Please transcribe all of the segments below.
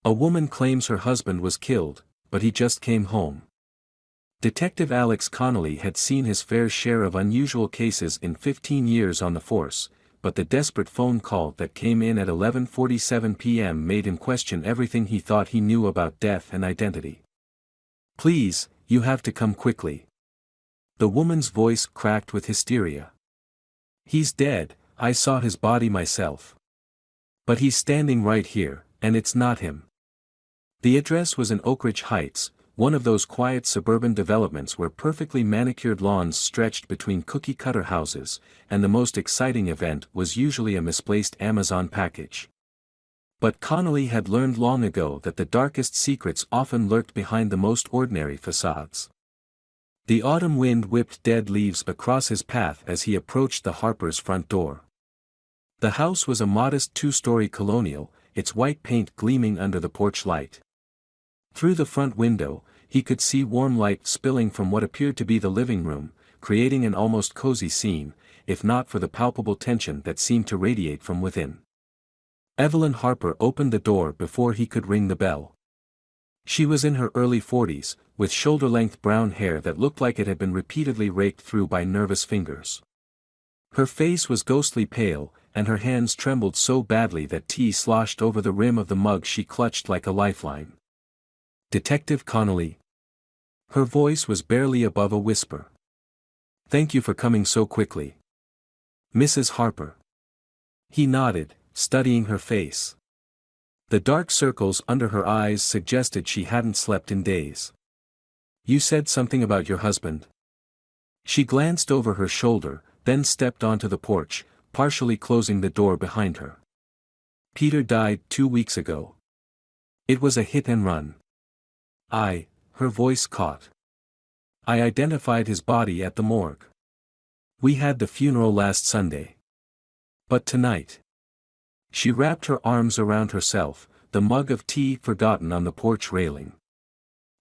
A woman claims her husband was killed, but he just came home. Detective Alex Connolly had seen his fair share of unusual cases in 15 years on the force, but the desperate phone call that came in at 11:47 p.m. made him question everything he thought he knew about death and identity. "Please, you have to come quickly." The woman's voice cracked with hysteria. "He's dead, I saw his body myself. But he's standing right here, and it's not him." The address was in Oak Ridge Heights, one of those quiet suburban developments where perfectly manicured lawns stretched between cookie-cutter houses, and the most exciting event was usually a misplaced Amazon package. But Connolly had learned long ago that the darkest secrets often lurked behind the most ordinary facades. The autumn wind whipped dead leaves across his path as he approached the Harpers' front door. The house was a modest two-story colonial, its white paint gleaming under the porch light. Through the front window, he could see warm light spilling from what appeared to be the living room, creating an almost cozy scene, if not for the palpable tension that seemed to radiate from within. Evelyn Harper opened the door before he could ring the bell. She was in her early 40s, with shoulder-length brown hair that looked like it had been repeatedly raked through by nervous fingers. Her face was ghostly pale, and her hands trembled so badly that tea sloshed over the rim of the mug she clutched like a lifeline. "Detective Connolly." Her voice was barely above a whisper. "Thank you for coming so quickly. Mrs. Harper." He nodded, studying her face. The dark circles under her eyes suggested she hadn't slept in days. "You said something about your husband." She glanced over her shoulder, then stepped onto the porch, partially closing the door behind her. "Peter died 2 weeks ago. It was a hit and run." Her voice caught. "I identified his body at the morgue. We had the funeral last Sunday. But tonight." She wrapped her arms around herself, the mug of tea forgotten on the porch railing.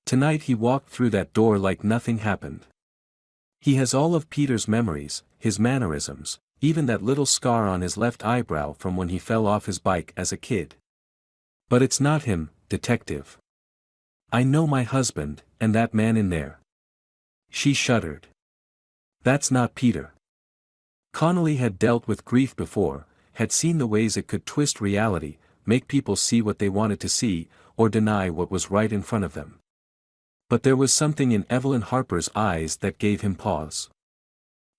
"Tonight he walked through that door like nothing happened. He has all of Peter's memories, his mannerisms, even that little scar on his left eyebrow from when he fell off his bike as a kid. But it's not him, Detective. I know my husband, and that man in there." She shuddered. "That's not Peter." Connolly had dealt with grief before, had seen the ways it could twist reality, make people see what they wanted to see, or deny what was right in front of them. But there was something in Evelyn Harper's eyes that gave him pause.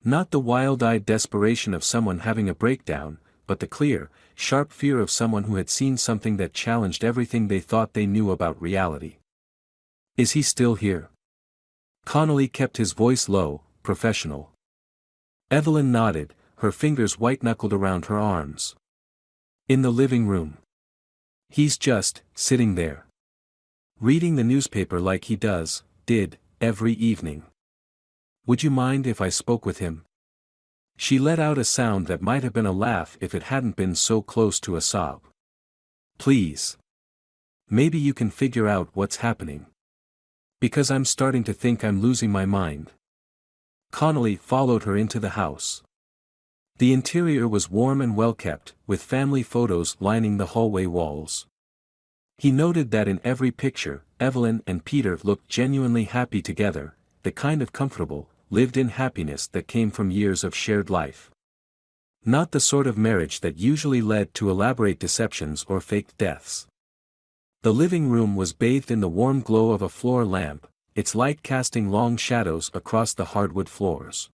Not the wild-eyed desperation of someone having a breakdown, but the clear, sharp fear of someone who had seen something that challenged everything they thought they knew about reality. "Is he still here?" Connolly kept his voice low, professional. Evelyn nodded, her fingers white-knuckled around her arms. "In the living room. He's just sitting there. Reading the newspaper like he did, every evening. Would you mind if I spoke with him?" She let out a sound that might have been a laugh if it hadn't been so close to a sob. "Please. Maybe you can figure out what's happening. Because I'm starting to think I'm losing my mind." Connolly followed her into the house. The interior was warm and well-kept, with family photos lining the hallway walls. He noted that in every picture, Evelyn and Peter looked genuinely happy together, the kind of comfortable, lived-in happiness that came from years of shared life. Not the sort of marriage that usually led to elaborate deceptions or faked deaths. The living room was bathed in the warm glow of a floor lamp, its light casting long shadows across the hardwood floors.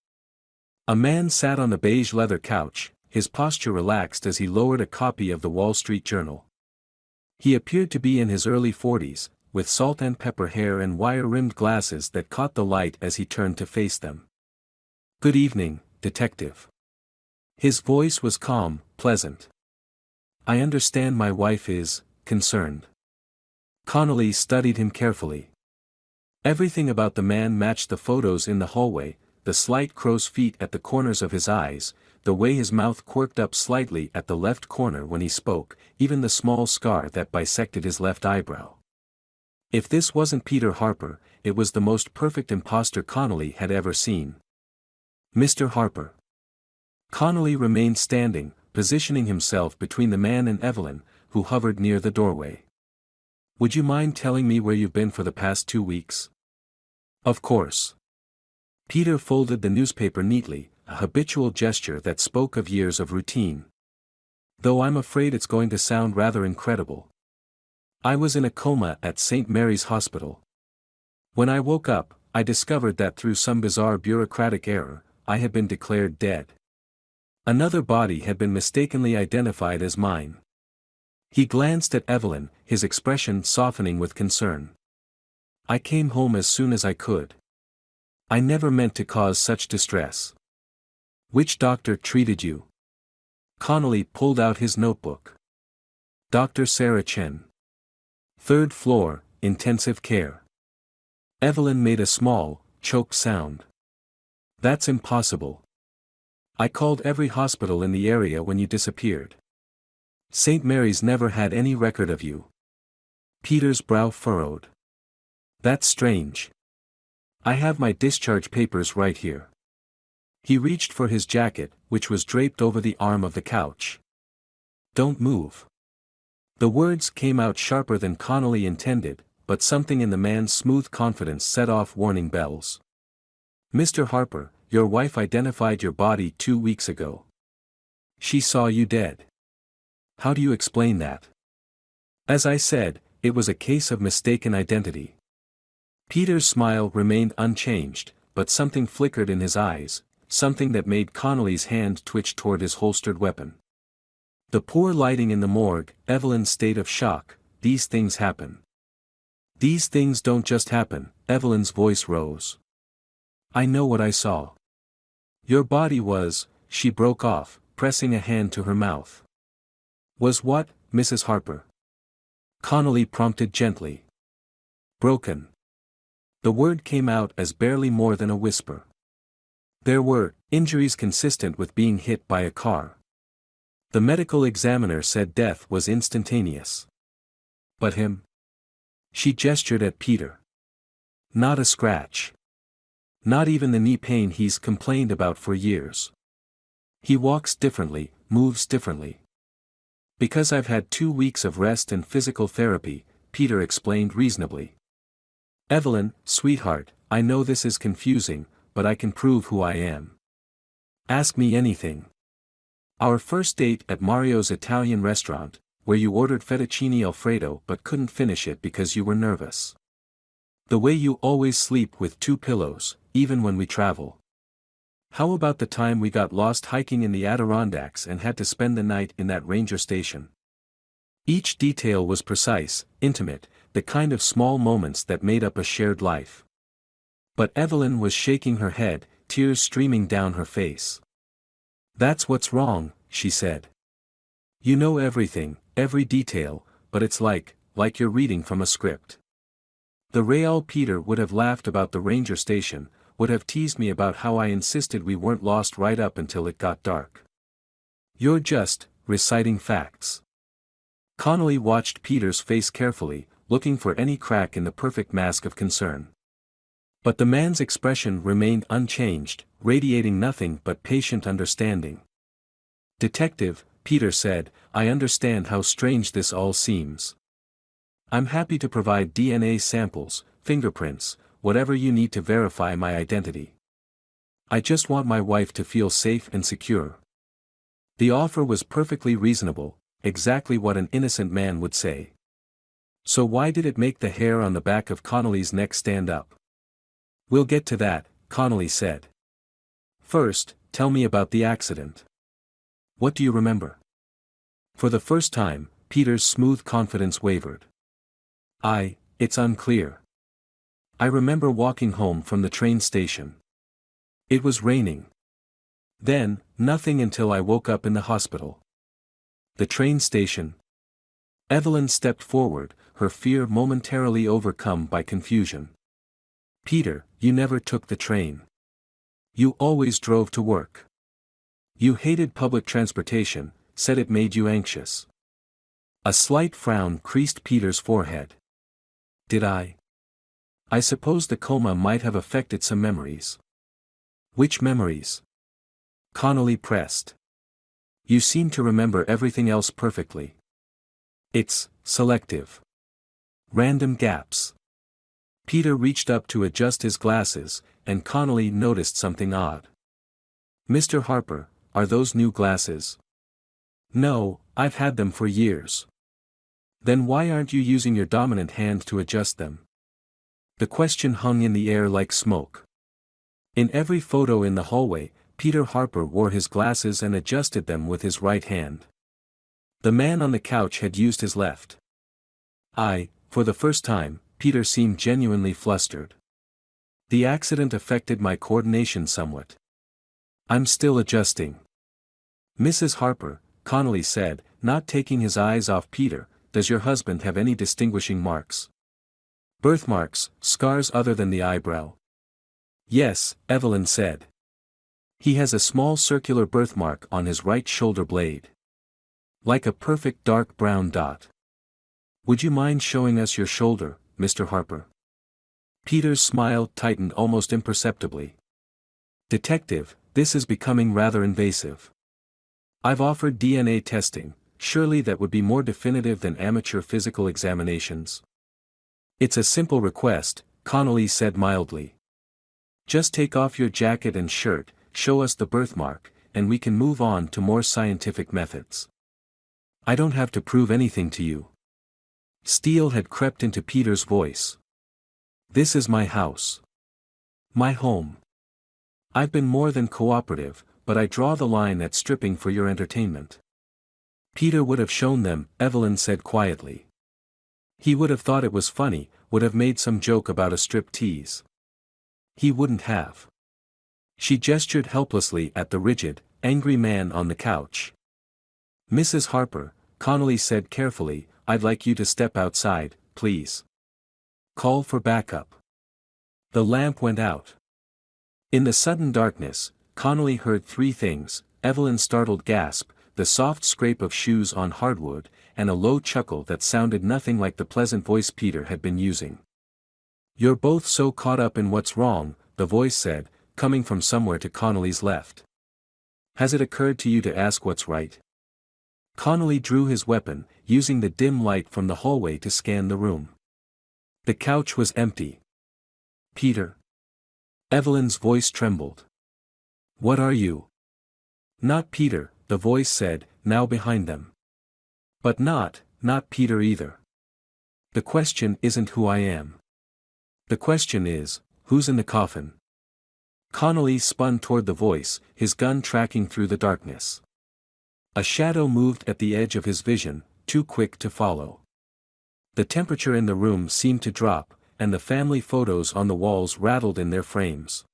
A man sat on the beige leather couch, his posture relaxed as he lowered a copy of the Wall Street Journal. He appeared to be in his early 40s, with salt and pepper hair and wire-rimmed glasses that caught the light as he turned to face them. "Good evening, Detective." His voice was calm, pleasant. "I understand my wife is concerned." Connolly studied him carefully. Everything about the man matched the photos in the hallway, the slight crow's feet at the corners of his eyes, the way his mouth quirked up slightly at the left corner when he spoke, even the small scar that bisected his left eyebrow. If this wasn't Peter Harper, it was the most perfect imposter Connolly had ever seen. "Mr. Harper." Connolly remained standing, positioning himself between the man and Evelyn, who hovered near the doorway. Would you mind telling me where you've been for the past 2 weeks? Of course. Peter folded the newspaper neatly, a habitual gesture that spoke of years of routine. Though I'm afraid it's going to sound rather incredible. I was in a coma at St. Mary's Hospital. When I woke up, I discovered that through some bizarre bureaucratic error, I had been declared dead. Another body had been mistakenly identified as mine. He glanced at Evelyn, his expression softening with concern. I came home as soon as I could. I never meant to cause such distress. Which doctor treated you? Connolly pulled out his notebook. Dr. Sarah Chen. 3rd floor, intensive care. Evelyn made a small, choked sound. That's impossible. I called every hospital in the area when you disappeared. St. Mary's never had any record of you. Peter's brow furrowed. That's strange. I have my discharge papers right here. He reached for his jacket, which was draped over the arm of the couch. Don't move. The words came out sharper than Connolly intended, but something in the man's smooth confidence set off warning bells. Mr. Harper, your wife identified your body 2 weeks ago. She saw you dead. How do you explain that? As I said, it was a case of mistaken identity. Peter's smile remained unchanged, but something flickered in his eyes, something that made Connolly's hand twitch toward his holstered weapon. The poor lighting in the morgue, Evelyn's state of shock, these things happen. These things don't just happen, Evelyn's voice rose. I know what I saw. Your body was, she broke off, pressing a hand to her mouth. Was what, Mrs. Harper? Connolly prompted gently. Broken. The word came out as barely more than a whisper. There were injuries consistent with being hit by a car. The medical examiner said death was instantaneous. But him? She gestured at Peter. Not a scratch. Not even the knee pain he's complained about for years. He walks differently, moves differently. Because I've had 2 weeks of rest and physical therapy, Peter explained reasonably. Evelyn, sweetheart, I know this is confusing, but I can prove who I am. Ask me anything. Our first date at Mario's Italian restaurant, where you ordered fettuccine alfredo but couldn't finish it because you were nervous. The way you always sleep with 2 pillows, even when we travel. How about the time we got lost hiking in the Adirondacks and had to spend the night in that ranger station? Each detail was precise, intimate, the kind of small moments that made up a shared life. But Evelyn was shaking her head, tears streaming down her face. That's what's wrong, she said. You know everything, every detail, but it's like you're reading from a script. The real Peter would have laughed about the ranger station, would have teased me about how I insisted we weren't lost right up until it got dark. You're just reciting facts. Connolly watched Peter's face carefully, looking for any crack in the perfect mask of concern. But the man's expression remained unchanged, radiating nothing but patient understanding. Detective, Peter said, I understand how strange this all seems. I'm happy to provide DNA samples, fingerprints, whatever you need to verify my identity. I just want my wife to feel safe and secure. The offer was perfectly reasonable, exactly what an innocent man would say. So why did it make the hair on the back of Connolly's neck stand up? We'll get to that, Connolly said. First, tell me about the accident. What do you remember? For the first time, Peter's smooth confidence wavered. It's unclear. I remember walking home from the train station. It was raining. Then, nothing until I woke up in the hospital. The train station. Evelyn stepped forward, her fear momentarily overcome by confusion. Peter, you never took the train. You always drove to work. You hated public transportation, said it made you anxious. A slight frown creased Peter's forehead. Did I? I suppose the coma might have affected some memories. Which memories? Connolly pressed. You seem to remember everything else perfectly. It's selective. Random gaps. Peter reached up to adjust his glasses, and Connolly noticed something odd. "Mr. Harper, are those new glasses?" "No, I've had them for years." "Then why aren't you using your dominant hand to adjust them?" The question hung in the air like smoke. In every photo in the hallway, Peter Harper wore his glasses and adjusted them with his right hand. The man on the couch had used his left. For the first time, Peter seemed genuinely flustered. "The accident affected my coordination somewhat. I'm still adjusting." "Mrs. Harper," Connolly said, not taking his eyes off Peter, "does your husband have any distinguishing marks? Birthmarks, scars other than the eyebrow?" "Yes," Evelyn said. "He has a small circular birthmark on his right shoulder blade. Like a perfect dark brown dot." "Would you mind showing us your shoulder, Mr. Harper?" Peter's smile tightened almost imperceptibly. "Detective, this is becoming rather invasive. I've offered DNA testing, surely that would be more definitive than amateur physical examinations." "It's a simple request," Connolly said mildly. "Just take off your jacket and shirt, show us the birthmark, and we can move on to more scientific methods. I don't have to prove anything to you." Steel had crept into Peter's voice. "This is my house. My home. I've been more than cooperative, but I draw the line at stripping for your entertainment." Peter would have shown them, Evelyn said quietly. He would have thought it was funny, would have made some joke about a strip tease. He wouldn't have. She gestured helplessly at the rigid, angry man on the couch. "Mrs. Harper," Connolly said carefully, "I'd like you to step outside, please. Call for backup." The lamp went out. In the sudden darkness, Connolly heard three things: Evelyn's startled gasp, the soft scrape of shoes on hardwood, and a low chuckle that sounded nothing like the pleasant voice Peter had been using. "You're both so caught up in what's wrong," the voice said, coming from somewhere to Connolly's left. "Has it occurred to you to ask what's right?" Connolly drew his weapon, using the dim light from the hallway to scan the room. The couch was empty. "Peter?" Evelyn's voice trembled. "What are you?" "Not Peter," the voice said, now behind them. "But not Peter either. The question isn't who I am. The question is, who's in the coffin?" Connolly spun toward the voice, his gun tracking through the darkness. A shadow moved at the edge of his vision, too quick to follow. The temperature in the room seemed to drop, and the family photos on the walls rattled in their frames.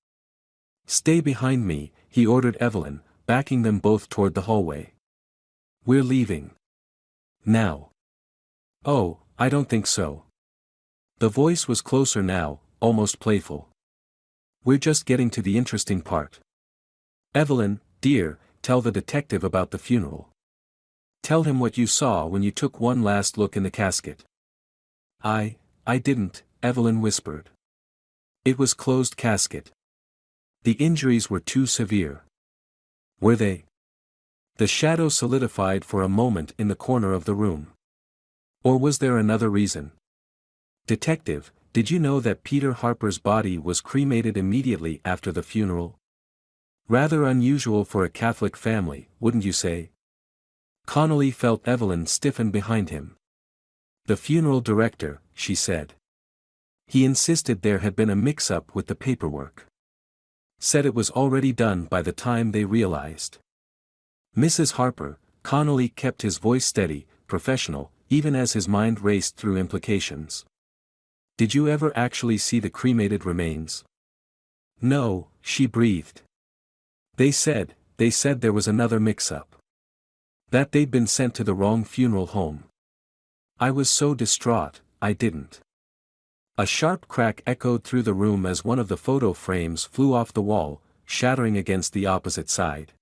"Stay behind me," he ordered Evelyn, backing them both toward the hallway. "We're leaving. Now." "Oh, I don't think so." The voice was closer now, almost playful. "We're just getting to the interesting part. Evelyn, dear, tell the detective about the funeral. Tell him what you saw when you took one last look in the casket." I didn't," Evelyn whispered. "It was closed casket. The injuries were too severe." "Were they?" The shadow solidified for a moment in the corner of the room. "Or was there another reason?" "Detective, did you know that Peter Harper's body was cremated immediately after the funeral? Rather unusual for a Catholic family, wouldn't you say?" Connolly felt Evelyn stiffen behind him. "The funeral director," she said. "He insisted there had been a mix-up with the paperwork. Said it was already done by the time they realized." "Mrs. Harper," Connolly kept his voice steady, professional, even as his mind raced through implications. "Did you ever actually see the cremated remains?" "No," she breathed. They said there was another mix-up. That they'd been sent to the wrong funeral home. I was so distraught, I didn't." A sharp crack echoed through the room as one of the photo frames flew off the wall, shattering against the opposite side.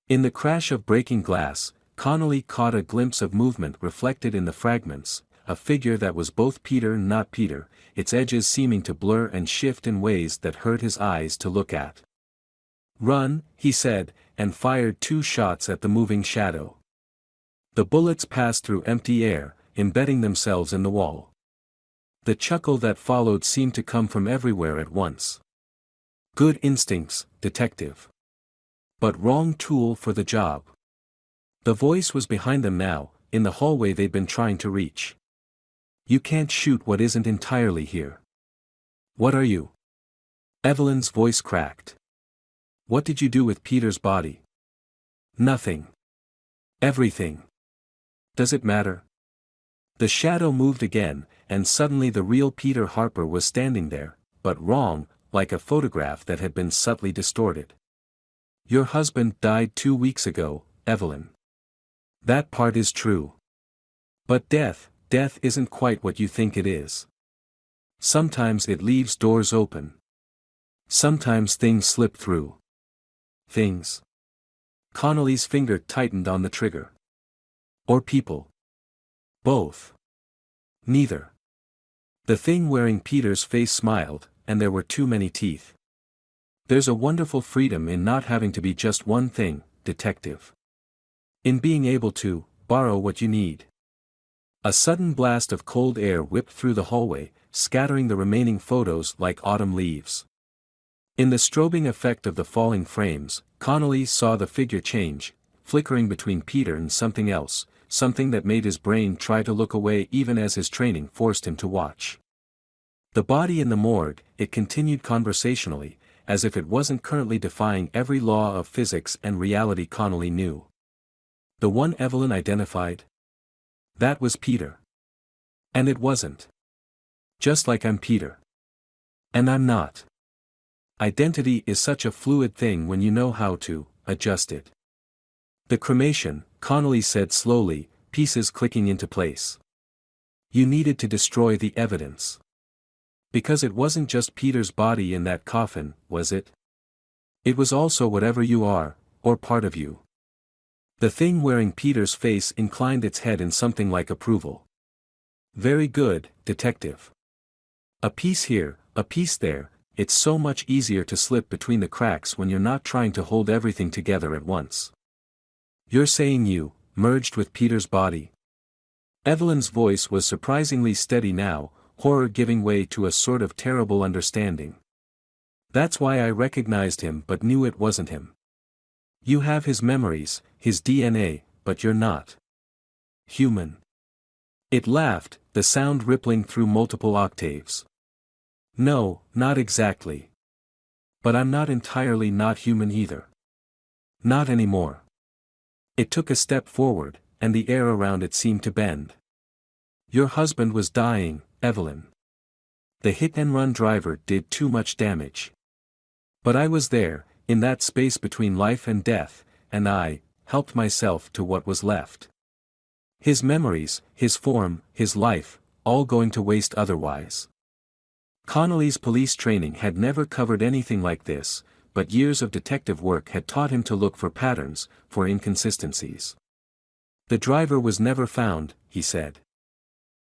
In the crash of breaking glass, Connolly caught a glimpse of movement reflected in the fragments, a figure that was both Peter and not Peter, its edges seeming to blur and shift in ways that hurt his eyes to look at. "Run," he said, and fired 2 shots at the moving shadow. The bullets passed through empty air, embedding themselves in the wall. The chuckle that followed seemed to come from everywhere at once. Good instincts, detective. But wrong tool for the job. The voice was behind them now, in the hallway they'd been trying to reach. You can't shoot what isn't entirely here. What are you? Evelyn's voice cracked. What did you do with Peter's body? Nothing. Everything. Does it matter? The shadow moved again, and suddenly the real Peter Harper was standing there, but wrong, like a photograph that had been subtly distorted. Your husband died 2 weeks ago, Evelyn. That part is true. But death isn't quite what you think it is. Sometimes it leaves doors open. Sometimes things slip through. Things. Connolly's finger tightened on the trigger. Or people. Both. Neither. The thing wearing Peter's face smiled, and there were too many teeth. There's a wonderful freedom in not having to be just one thing, detective. In being able to borrow what you need. A sudden blast of cold air whipped through the hallway, scattering the remaining photos like autumn leaves. In the strobing effect of the falling frames, Connolly saw the figure change, flickering between Peter and something else, something that made his brain try to look away even as his training forced him to watch. The body in the morgue, it continued conversationally, as if it wasn't currently defying every law of physics and reality Connolly knew. The one Evelyn identified? That was Peter. And it wasn't. Just like I'm Peter. And I'm not. Identity is such a fluid thing when you know how to adjust it. The cremation, Connolly said slowly, pieces clicking into place. You needed to destroy the evidence. Because it wasn't just Peter's body in that coffin, was it? It was also whatever you are, or part of you. The thing wearing Peter's face inclined its head in something like approval. Very good, detective. A piece here, a piece there, it's so much easier to slip between the cracks when you're not trying to hold everything together at once. You're saying you merged with Peter's body? Evelyn's voice was surprisingly steady now, horror giving way to a sort of terrible understanding. That's why I recognized him but knew it wasn't him. You have his memories, his DNA, but you're not human. It laughed, the sound rippling through multiple octaves. No, not exactly. But I'm not entirely not human either. Not anymore. It took a step forward, and the air around it seemed to bend. Your husband was dying, Evelyn. The hit-and-run driver did too much damage. But I was there, in that space between life and death, and I helped myself to what was left. His memories, his form, his life, all going to waste otherwise. Connolly's police training had never covered anything like this, but years of detective work had taught him to look for patterns, for inconsistencies. The driver was never found, he said.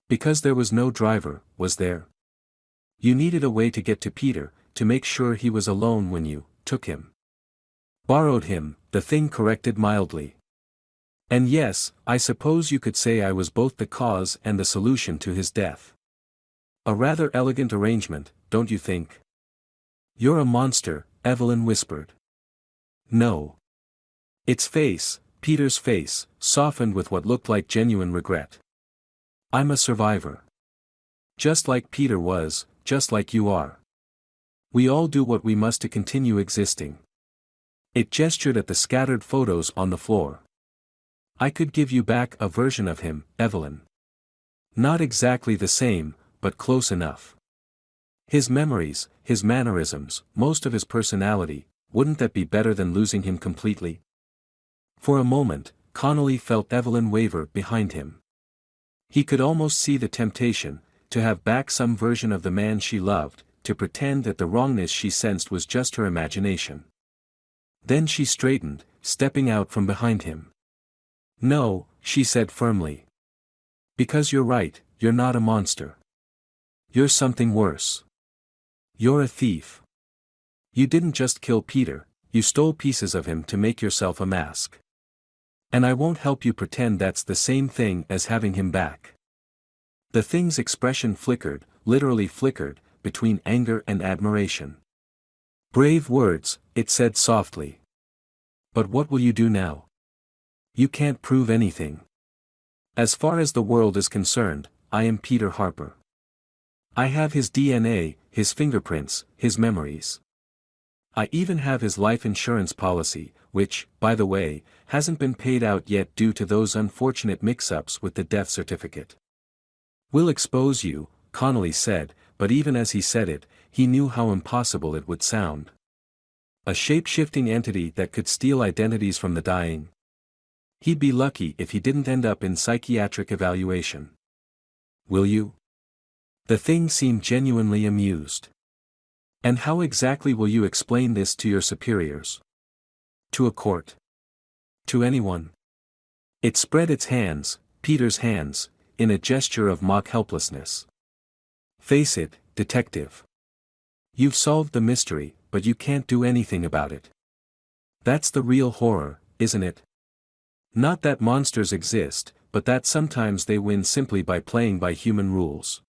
Because there was no driver, was there? You needed a way to get to Peter, to make sure he was alone when you took him. Borrowed him, the thing corrected mildly. And yes, I suppose you could say I was both the cause and the solution to his death. A rather elegant arrangement, don't you think? You're a monster, Evelyn whispered. No. Its face, Peter's face, softened with what looked like genuine regret. I'm a survivor. Just like Peter was, just like you are. We all do what we must to continue existing. It gestured at the scattered photos on the floor. I could give you back a version of him, Evelyn. Not exactly the same, but close enough. His memories, his mannerisms, most of his personality, wouldn't that be better than losing him completely? For a moment, Connolly felt Evelyn waver behind him. He could almost see the temptation, to have back some version of the man she loved, to pretend that the wrongness she sensed was just her imagination. Then she straightened, stepping out from behind him. No, she said firmly. Because you're right, you're not a monster. You're something worse. You're a thief. You didn't just kill Peter, you stole pieces of him to make yourself a mask. And I won't help you pretend that's the same thing as having him back. The thing's expression flickered, literally flickered, between anger and admiration. "Brave words," it said softly. "But what will you do now? You can't prove anything. As far as the world is concerned, I am Peter Harper. I have his DNA, his fingerprints, his memories. I even have his life insurance policy, which, by the way, hasn't been paid out yet due to those unfortunate mix-ups with the death certificate." "We'll expose you," Connolly said, but even as he said it, he knew how impossible it would sound. A shape-shifting entity that could steal identities from the dying. He'd be lucky if he didn't end up in psychiatric evaluation. "Will you?" The thing seemed genuinely amused. "And how exactly will you explain this to your superiors? To a court? To anyone?" It spread its hands, Peter's hands, in a gesture of mock helplessness. "Face it, detective. You've solved the mystery, but you can't do anything about it. That's the real horror, isn't it? Not that monsters exist, but that sometimes they win simply by playing by human rules.